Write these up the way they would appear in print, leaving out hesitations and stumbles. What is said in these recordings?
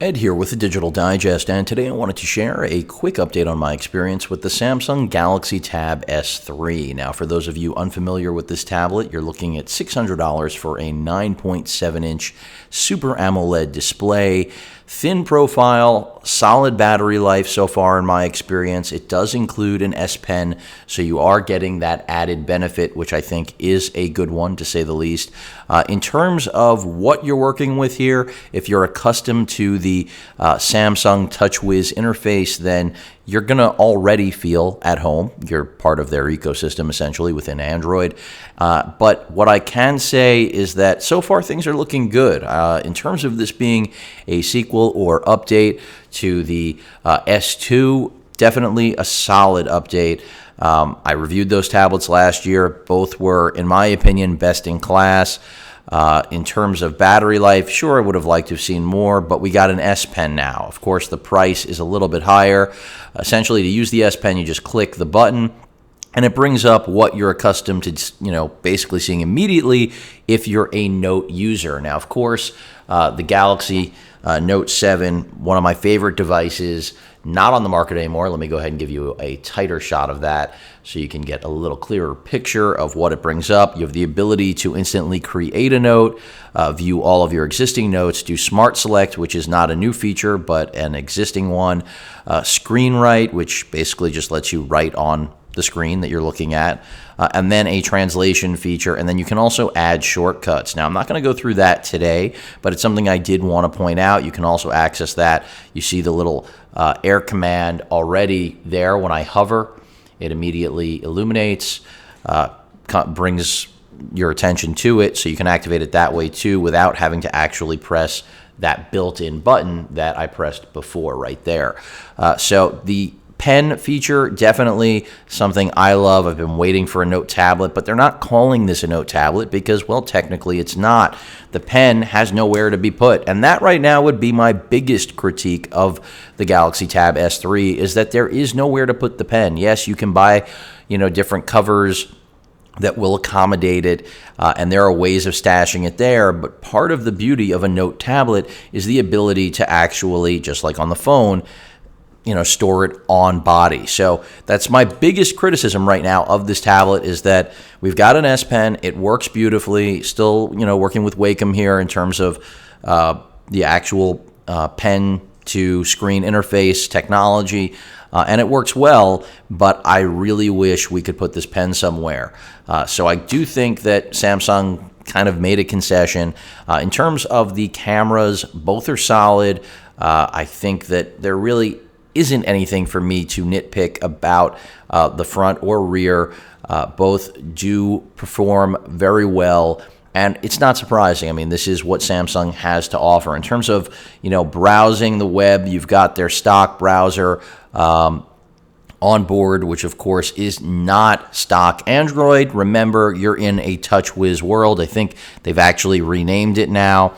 Ed here with the Digital Digest, and today I wanted to share a quick update on my experience with the Samsung Galaxy Tab S3. Now, for those of you unfamiliar with this tablet, you're looking at $600 for a 9.7-inch Super AMOLED display, thin profile, solid battery life so far in my experience. It does include an S Pen, so you are getting that added benefit, which I think is a good one to say the least. In terms of what you're working with here, if you're accustomed to the Samsung TouchWiz interface, then you're going to already feel at home. You're part of their ecosystem, essentially, within Android. But what I can say is that so far things are looking good. In terms of this being a sequel or update to the S2, definitely a solid update. I reviewed those tablets last year. Both were, in my opinion, best in class. In terms of battery life, sure, I would have liked to have seen more, but we got an S Pen now. Of course, the price is a little bit higher. Essentially, to use the S Pen, you just click the button, and it brings up what you're accustomed to, basically seeing immediately if you're a Note user. Now, of course, the Galaxy Note 7, one of my favorite devices, not on the market anymore. Let me go ahead and give you a tighter shot of that so you can get a little clearer picture of what it brings up. You have the ability to instantly create a note, view all of your existing notes, do Smart Select, which is not a new feature, but an existing one, Screen Write, which basically just lets you write on the screen that you're looking at, and then a translation feature, and then you can also add shortcuts. Now, I'm not going to go through that today, but it's something I did want to point out. You can also access that. You see the little air command already there. When I hover, it immediately illuminates, brings your attention to it, so you can activate it that way too without having to actually press that built-in button that I pressed before right there. So the pen feature, definitely something I love. I've been waiting for a Note tablet, but they're not calling this a Note tablet because, well, technically it's not. The pen has nowhere to be put, and that right now would be my biggest critique of the Galaxy Tab S3 is that there is nowhere to put the pen. Yes, you can buy, different covers that will accommodate it, and there are ways of stashing it there, but part of the beauty of a Note tablet is the ability to actually, just like on the phone, store it on body. So that's my biggest criticism right now of this tablet is that we've got an S Pen. It works beautifully. Still, working with Wacom here in terms of the actual pen to screen interface technology, and it works well, but I really wish we could put this pen somewhere. So I do think that Samsung kind of made a concession. In terms of the cameras, both are solid. I think that there really isn't anything for me to nitpick about the front or rear. Both do perform very well, and it's not surprising. I mean, this is what Samsung has to offer. In terms of, browsing the web, you've got their stock browser on board, which of course is not stock Android. Remember, you're in a TouchWiz world. I think they've actually renamed it now.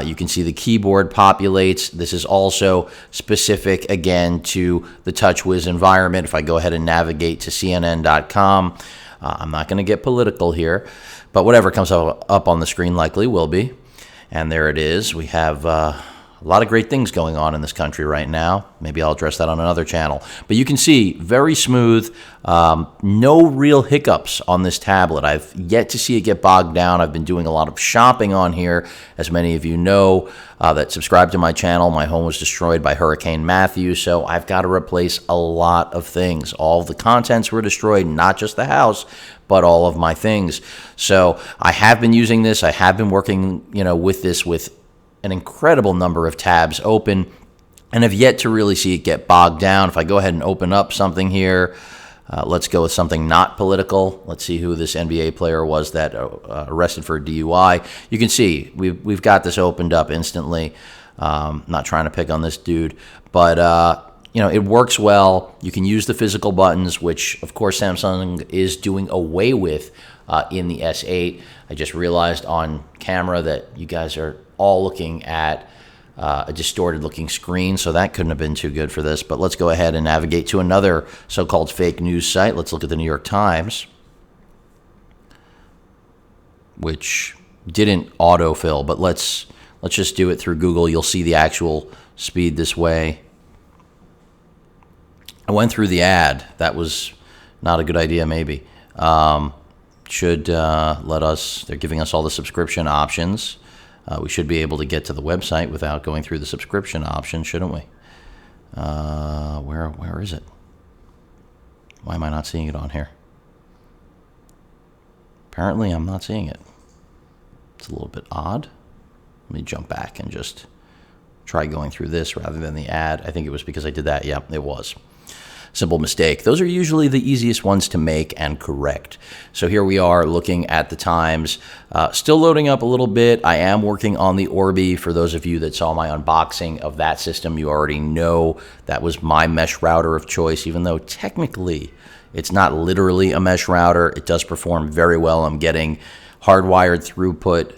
You can see the keyboard populates. This is also specific, again, to the TouchWiz environment. If I go ahead and navigate to CNN.com, I'm not going to get political here, but whatever comes up on the screen likely will be. And there it is. We have a lot of great things going on in this country right now. Maybe I'll address that on another channel. But you can see, very smooth, no real hiccups on this tablet. I've yet to see it get bogged down. I've been doing a lot of shopping on here. As many of you know that subscribe to my channel, my home was destroyed by Hurricane Matthew, so I've got to replace a lot of things. All of the contents were destroyed, not just the house, but all of my things. So I have been using this. I have been working, with this with an incredible number of tabs open and have yet to really see it get bogged down. If I go ahead and open up something here, let's go with something not political. Let's see who this NBA player was that arrested for DUI. You can see we've got this opened up instantly. Not trying to pick on this dude, but it works well. You can use the physical buttons, which of course Samsung is doing away with in the S8. I just realized on camera that you guys are all looking at a distorted looking screen, so that couldn't have been too good for this. But let's go ahead and navigate to another so-called fake news site. Let's look at the New York Times, which didn't autofill, but let's Let's just do it through Google. You'll see the actual speed this way. I went through the ad. That was not a good idea, maybe. Should let us, they're giving us all the subscription options. We should be able to get to the website without going through the subscription option, shouldn't we? Where is it? Why am I not seeing it on here? Apparently, I'm not seeing it. It's a little bit odd. Let me jump back and just try going through this rather than the ad. I think it was because I did that. Yeah, it was. Simple mistake. Those are usually the easiest ones to make and correct. So here we are looking at the times. Still loading up a little bit. I am working on the Orbi. For those of you that saw my unboxing of that system, you already know that was my mesh router of choice, even though technically it's not literally a mesh router. It does perform very well. I'm getting hardwired throughput,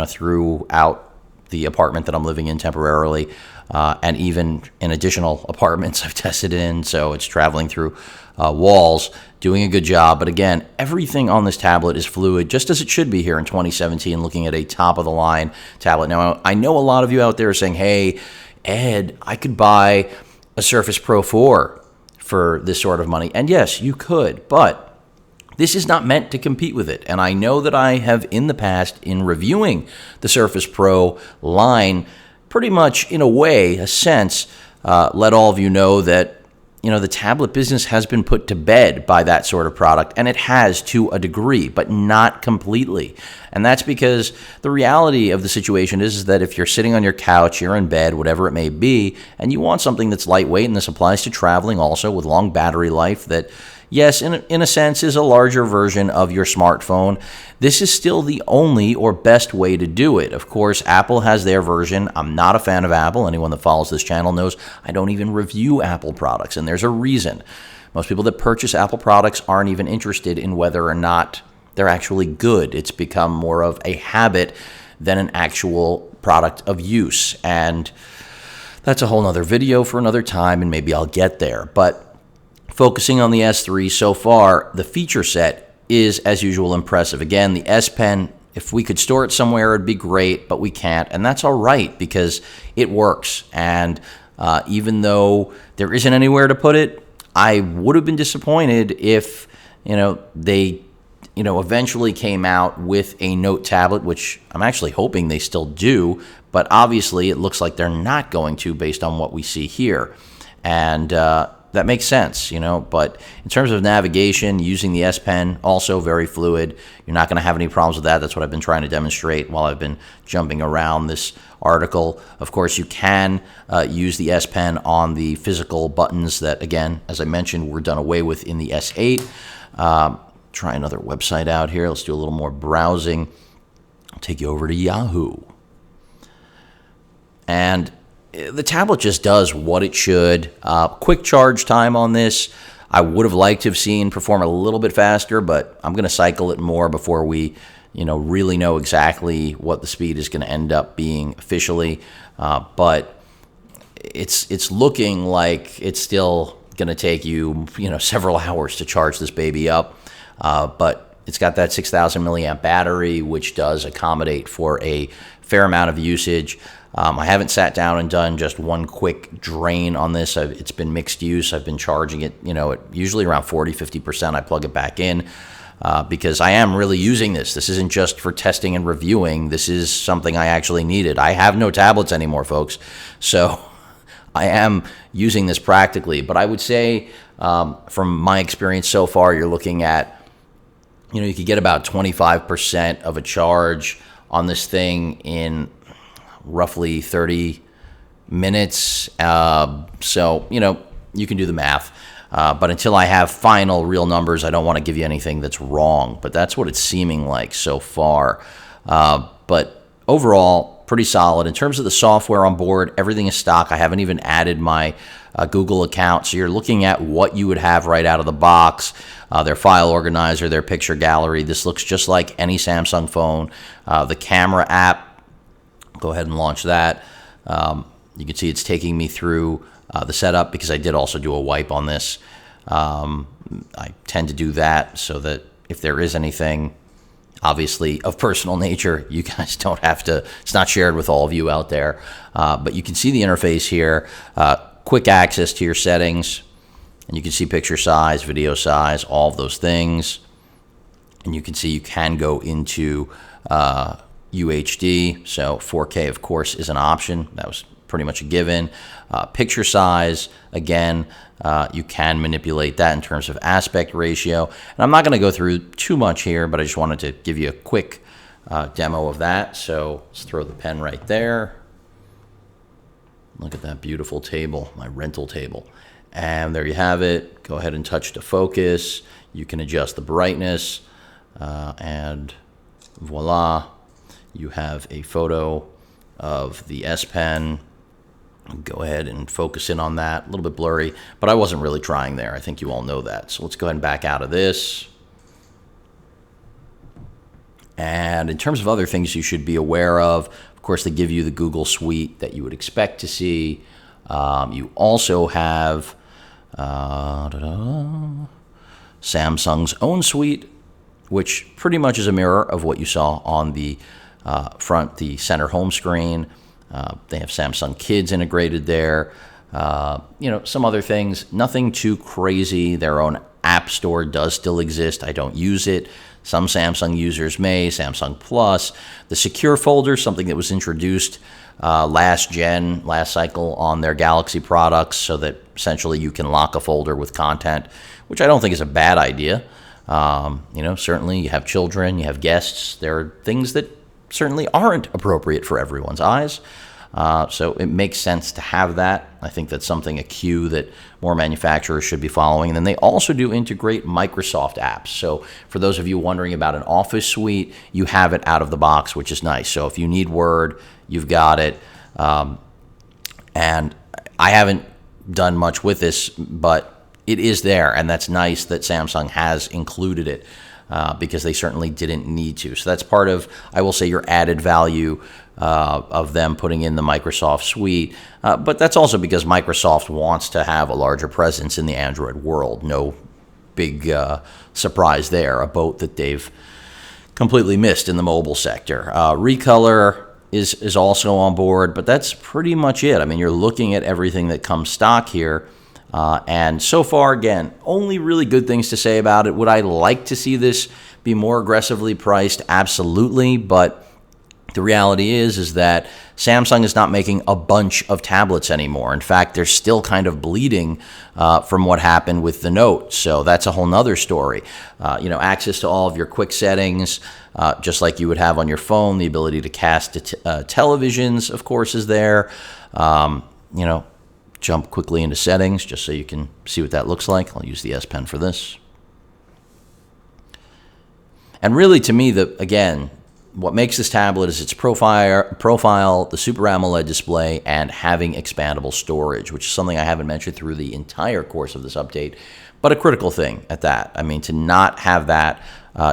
throughout the apartment that I'm living in temporarily. And even in additional apartments I've tested in, so it's traveling through walls, doing a good job. But again, everything on this tablet is fluid, just as it should be here in 2017, looking at a top-of-the-line tablet. Now, I know a lot of you out there are saying, hey, Ed, I could buy a Surface Pro 4 for this sort of money. And yes, you could, but this is not meant to compete with it. And I know that I have in the past, in reviewing the Surface Pro line, pretty much, in a way, a sense, let all of you know that, the tablet business has been put to bed by that sort of product, and it has to a degree, but not completely. And that's because the reality of the situation is that if you're sitting on your couch, you're in bed, whatever it may be, and you want something that's lightweight, and this applies to traveling also with long battery life, that yes, in a sense, is a larger version of your smartphone. This is still the only or best way to do it. Of course, Apple has their version. I'm not a fan of Apple. Anyone that follows this channel knows I don't even review Apple products, and there's a reason. Most people that purchase Apple products aren't even interested in whether or not they're actually good. It's become more of a habit than an actual product of use. And that's a whole nother video for another time, and maybe I'll get there. But focusing on the S3 so far, the feature set is, as usual, impressive. Again, the S Pen, if we could store it somewhere, it'd be great, but we can't. And that's all right because it works. And even though there isn't anywhere to put it, I would have been disappointed if, they, eventually came out with a Note tablet, which I'm actually hoping they still do. But obviously, it looks like they're not going to based on what we see here. And that makes sense, but in terms of navigation, using the S Pen, also very fluid. You're not going to have any problems with that. That's what I've been trying to demonstrate while I've been jumping around this article. Of course, you can use the S Pen on the physical buttons that, again, as I mentioned, were done away with in the S8. Try another website out here. Let's do a little more browsing. I'll take you over to Yahoo. And the tablet just does what it should. Quick charge time on this, I would have liked to have seen perform a little bit faster, but I'm going to cycle it more before we, really know exactly what the speed is going to end up being officially. But it's looking like it's still going to take you, several hours to charge this baby up. But it's got that 6,000 milliamp battery, which does accommodate for a fair amount of usage. I haven't sat down and done just one quick drain on this. It's been mixed use. I've been charging it, at usually around 40-50%. I plug it back in because I am really using this. This isn't just for testing and reviewing. This is something I actually needed. I have no tablets anymore, folks. So I am using this practically. But I would say from my experience so far, you're looking at, you could get about 25% of a charge on this thing in roughly 30 minutes. So, you can do the math. But until I have final real numbers, I don't want to give you anything that's wrong. But that's what it's seeming like so far. But overall, pretty solid. In terms of the software on board, everything is stock. I haven't even added my Google account. So you're looking at what you would have right out of the box. Their file organizer, their picture gallery. This looks just like any Samsung phone. The camera app, go ahead and launch that. You can see it's taking me through the setup because I did also do a wipe on this. I tend to do that so that if there is anything, obviously of personal nature. You guys don't have to, it's not shared with all of you out there. But you can see the interface here, quick access to your settings, and you can see picture size, video size, all of those things. And you can see you can go into UHD, so 4K, of course, is an option. That was pretty much a given. Picture size, again, you can manipulate that in terms of aspect ratio. And I'm not going to go through too much here, but I just wanted to give you a quick demo of that. So let's throw the pen right there. Look at that beautiful table, my rental table. And there you have it. Go ahead and touch to focus. You can adjust the brightness, and voila, you have a photo of the S Pen. Go ahead and focus in on that. A little bit blurry, but I wasn't really trying there. I think you all know that. So let's go ahead and back out of this. And in terms of other things you should be aware of course, they give you the Google Suite that you would expect to see. You also have Samsung's own suite, which pretty much is a mirror of what you saw on the the center home screen. They have Samsung Kids integrated there. Some other things, nothing too crazy. Their own app store does still exist. I don't use it. Some Samsung users may. Samsung Plus. The secure folder, something that was introduced last cycle on their Galaxy products, so that essentially you can lock a folder with content, which I don't think is a bad idea. Certainly you have children, you have guests. There are things that certainly aren't appropriate for everyone's eyes. So it makes sense to have that. I think that's a cue that more manufacturers should be following. And then they also do integrate Microsoft apps. So for those of you wondering about an Office suite, you have it out of the box, which is nice. So if you need Word, you've got it. And I haven't done much with this, but it is there. And that's nice that Samsung has included it. Because they certainly didn't need to. So that's part of, I will say, your added value of them putting in the Microsoft suite. But that's also because Microsoft wants to have a larger presence in the Android world. No big surprise there, a boat that they've completely missed in the mobile sector. Recolor is also on board, but that's pretty much it. I mean, you're looking at everything that comes stock here. And so far, again, only really good things to say about it. Would I like to see this be more aggressively priced? Absolutely. But the reality is that Samsung is not making a bunch of tablets anymore. In fact, they're still kind of bleeding from what happened with the Note. So that's a whole nother story. Access to all of your quick settings, just like you would have on your phone. The ability to cast to televisions, of course, is there. Jump quickly into settings just so you can see what that looks like. I'll use the S Pen for this. And really, to me, what makes this tablet is its profile, the Super AMOLED display, and having expandable storage, which is something I haven't mentioned through the entire course of this update, but a critical thing at that. I mean, to not have that,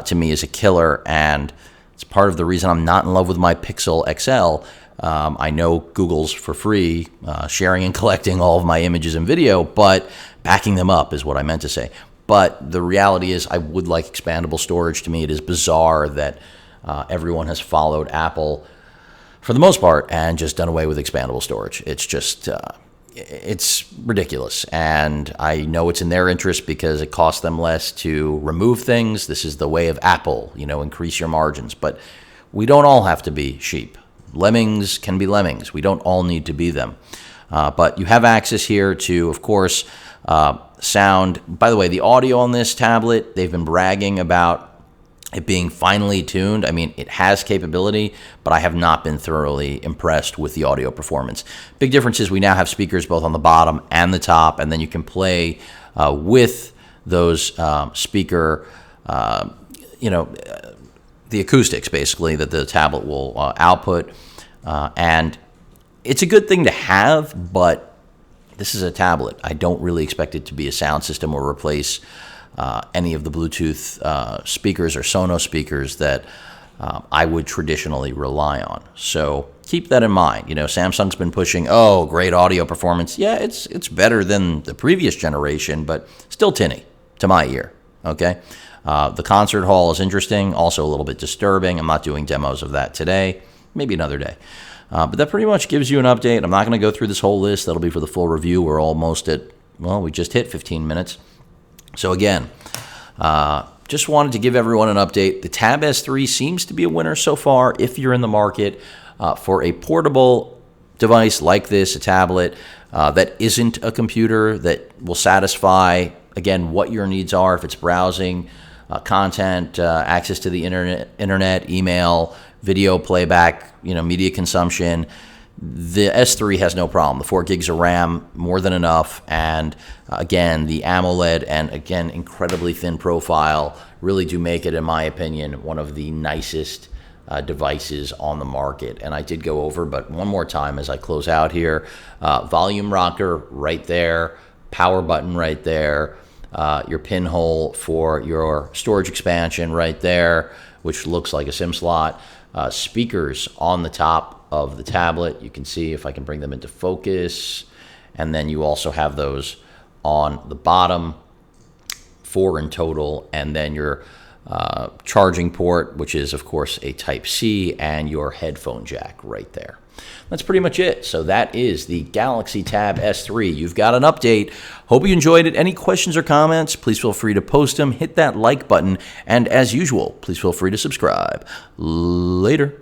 to me, is a killer, and it's part of the reason I'm not in love with my Pixel XL. I know Google's for free, sharing and collecting all of my images and video, but backing them up is what I meant to say. But the reality is I would like expandable storage. To me, it is bizarre that everyone has followed Apple for the most part and just done away with expandable storage. It's just, it's ridiculous. And I know it's in their interest because it costs them less to remove things. This is the way of Apple, increase your margins. But we don't all have to be sheep. Lemmings can be lemmings. We don't all need to be them. But you have access here to, of course, sound. By the way, the audio on this tablet, they've been bragging about it being finely tuned. I mean, it has capability, but I have not been thoroughly impressed with the audio performance. Big difference is we now have speakers both on the bottom and the top, and then you can play with those speaker, the acoustics, basically, that the tablet will output. And it's a good thing to have, but this is a tablet. I don't really expect it to be a sound system or replace any of the Bluetooth speakers or Sonos speakers that I would traditionally rely on. So keep that in mind. Samsung's been pushing, great audio performance. Yeah, it's better than the previous generation, but still tinny to my ear, okay? The concert hall is interesting, also a little bit disturbing. I'm not doing demos of that today, maybe another day. But that pretty much gives you an update. I'm not going to go through this whole list. That'll be for the full review. We're almost at, well, we just hit 15 minutes. So again, just wanted to give everyone an update. The Tab S3 seems to be a winner so far if you're in the market for a portable device like this, a tablet that isn't a computer, that will satisfy, again, what your needs are. If it's browsing, content, access to the internet, email, video playback, media consumption, the S3 has no problem. The 4 gigs of RAM, more than enough, and again, the AMOLED and again, incredibly thin profile really do make it, in my opinion, one of the nicest devices on the market. And I did go over, but one more time as I close out here, volume rocker right there, power button right there, your pinhole for your storage expansion right there, which looks like a SIM slot, speakers on the top of the tablet. You can see if I can bring them into focus, and then you also have those on the bottom, 4 in total, and then your charging port, which is of course a Type-C, and your headphone jack right there. That's pretty much it. So that is the Galaxy Tab S3. You've got an update. Hope you enjoyed it. Any questions or comments, please feel free to post them. Hit that like button. And as usual, please feel free to subscribe. Later.